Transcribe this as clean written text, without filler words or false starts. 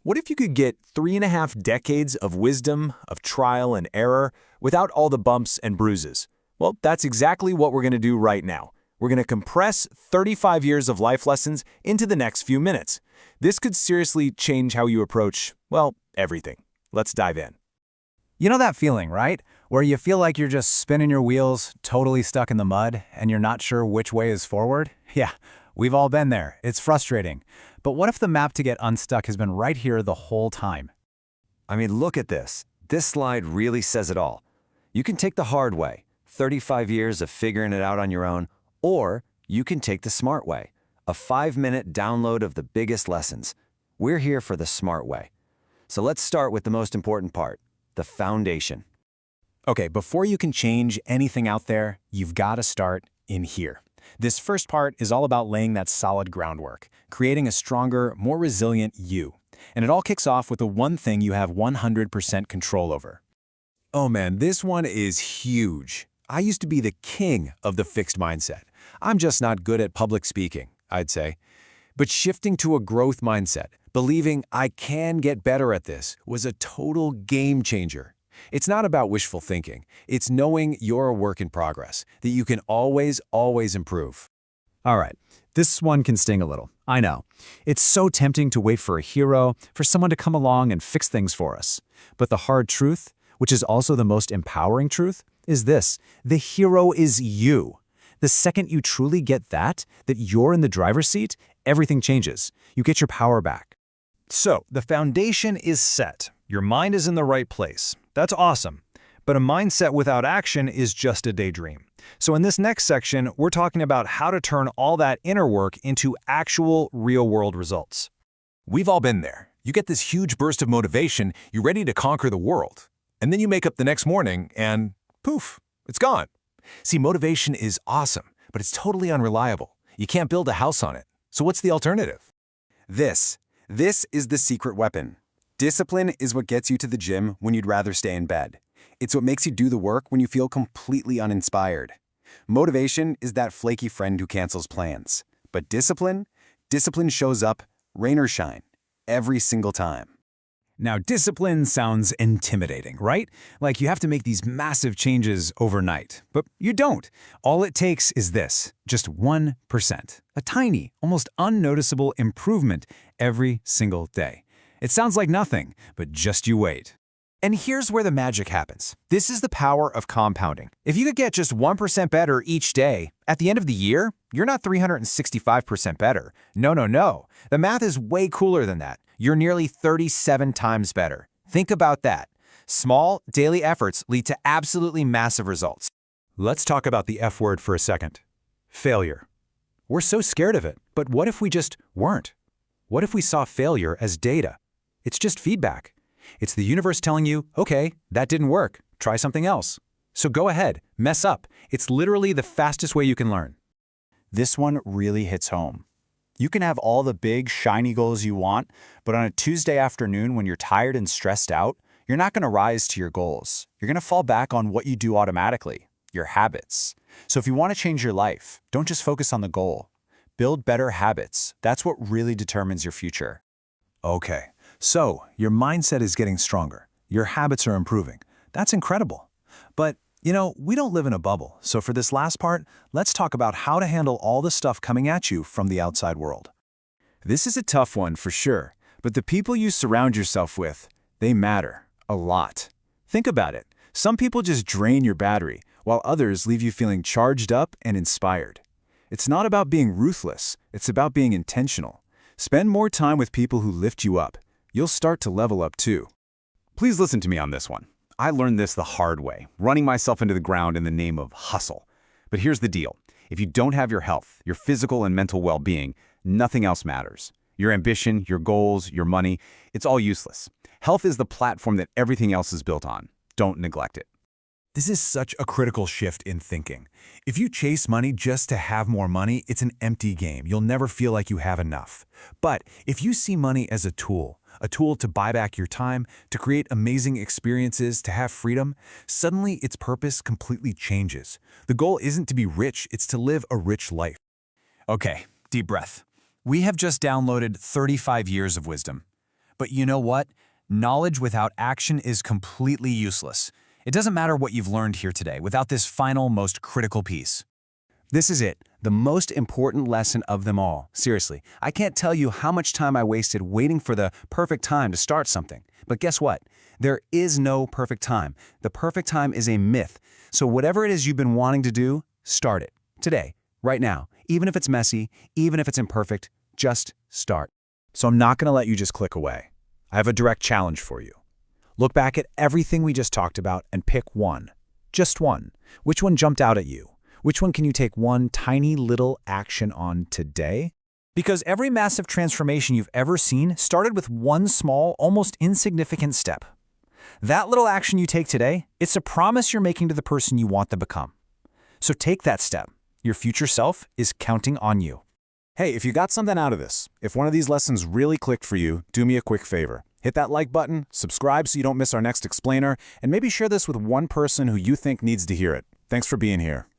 What if you could get 3.5 decades of wisdom, of trial and error, without all the bumps and bruises? Well, that's exactly what we're going to do right now. We're going to compress 35 years of life lessons into the next few minutes. This could seriously change how you approach, well, everything. Let's dive in. You know that feeling, right? Where you feel like you're just spinning your wheels, totally stuck in the mud, and you're not sure which way is forward? Yeah, we've all been there. It's frustrating. But what if the map to get unstuck has been right here the whole time? I mean, look at this. This slide really says it all. You can take the hard way, 35 years of figuring it out on your own, or you can take the smart way, a 5-minute download of the biggest lessons. We're here for the smart way. So let's start with the most important part, the foundation. Okay, before you can change anything out there, you've got to start in here. This first part is all about laying that solid groundwork, creating a stronger, more resilient you. And it all kicks off with the one thing you have 100% control over. Oh man, this one is huge. I used to be the king of the fixed mindset. I'm just not good at public speaking, I'd say. But shifting to a growth mindset, believing I can get better at this, was a total game changer. It's not about wishful thinking. It's knowing you're a work in progress, that you can always improve. All right, this one can sting a little. I know. It's so tempting to wait for a hero, for someone to come along and fix things for us. But the hard truth, which is also the most empowering truth, is this: the hero is you. The second you truly get that you're in the driver's seat, everything changes. You get your power back. So, the foundation is set. Your mind is in the right place. That's awesome. But a mindset without action is just a daydream. So in this next section, we're talking about how to turn all that inner work into actual real-world results. We've all been there. You get this huge burst of motivation, you're ready to conquer the world. And then you make up the next morning and poof, it's gone. See, motivation is awesome, but it's totally unreliable. You can't build a house on it. So what's the alternative? This is the secret weapon. Discipline is what gets you to the gym when you'd rather stay in bed. It's what makes you do the work when you feel completely uninspired. Motivation is that flaky friend who cancels plans. But discipline shows up, rain or shine, every single time. Now, discipline sounds intimidating, right? Like you have to make these massive changes overnight. But you don't. All it takes is this, just 1%. A tiny, almost unnoticeable improvement every single day. It sounds like nothing, but just you wait. And here's where the magic happens. This is the power of compounding. If you could get just 1% better each day, at the end of the year, you're not 365% better. No. The math is way cooler than that. You're nearly 37 times better. Think about that. Small, daily efforts lead to absolutely massive results. Let's talk about the F word for a second. Failure. We're so scared of it, but what if we just weren't? What if we saw failure as data? It's just feedback. It's the universe telling you, okay, that didn't work. Try something else. So go ahead, mess up. It's literally the fastest way you can learn. This one really hits home. You can have all the big, shiny goals you want, but on a Tuesday afternoon when you're tired and stressed out, you're not going to rise to your goals. You're going to fall back on what you do automatically, your habits. So if you want to change your life, don't just focus on the goal. Build better habits. That's what really determines your future. Okay, so your mindset is getting stronger. Your habits are improving. That's incredible. But, we don't live in a bubble. So for this last part, let's talk about how to handle all the stuff coming at you from the outside world. This is a tough one for sure, but the people you surround yourself with, they matter a lot. Think about it. Some people just drain your battery, while others leave you feeling charged up and inspired. It's not about being ruthless. It's about being intentional. Spend more time with people who lift you up. You'll start to level up too. Please listen to me on this one. I learned this the hard way, running myself into the ground in the name of hustle. But here's the deal. If you don't have your health, your physical and mental well-being, nothing else matters. Your ambition, your goals, your money, it's all useless. Health is the platform that everything else is built on. Don't neglect it. This is such a critical shift in thinking. If you chase money just to have more money, it's an empty game. You'll never feel like you have enough. But if you see money as a tool to buy back your time, to create amazing experiences, to have freedom, suddenly its purpose completely changes. The goal isn't to be rich, it's to live a rich life. Okay, deep breath. We have just downloaded 35 years of wisdom. But you know what? Knowledge without action is completely useless. It doesn't matter what you've learned here today without this final, most critical piece. This is it, the most important lesson of them all. Seriously, I can't tell you how much time I wasted waiting for the perfect time to start something. But guess what? There is no perfect time. The perfect time is a myth. So whatever it is you've been wanting to do, start it. Today, right now. Even if it's messy, even if it's imperfect, just start. So I'm not going to let you just click away. I have a direct challenge for you. Look back at everything we just talked about and pick one. Just one. Which one jumped out at you? Which one can you take one tiny little action on today? Because every massive transformation you've ever seen started with one small, almost insignificant step. That little action you take today, it's a promise you're making to the person you want to become. So take that step. Your future self is counting on you. Hey, if you got something out of this, if one of these lessons really clicked for you, do me a quick favor. Hit that like button, subscribe so you don't miss our next explainer, and maybe share this with one person who you think needs to hear it. Thanks for being here.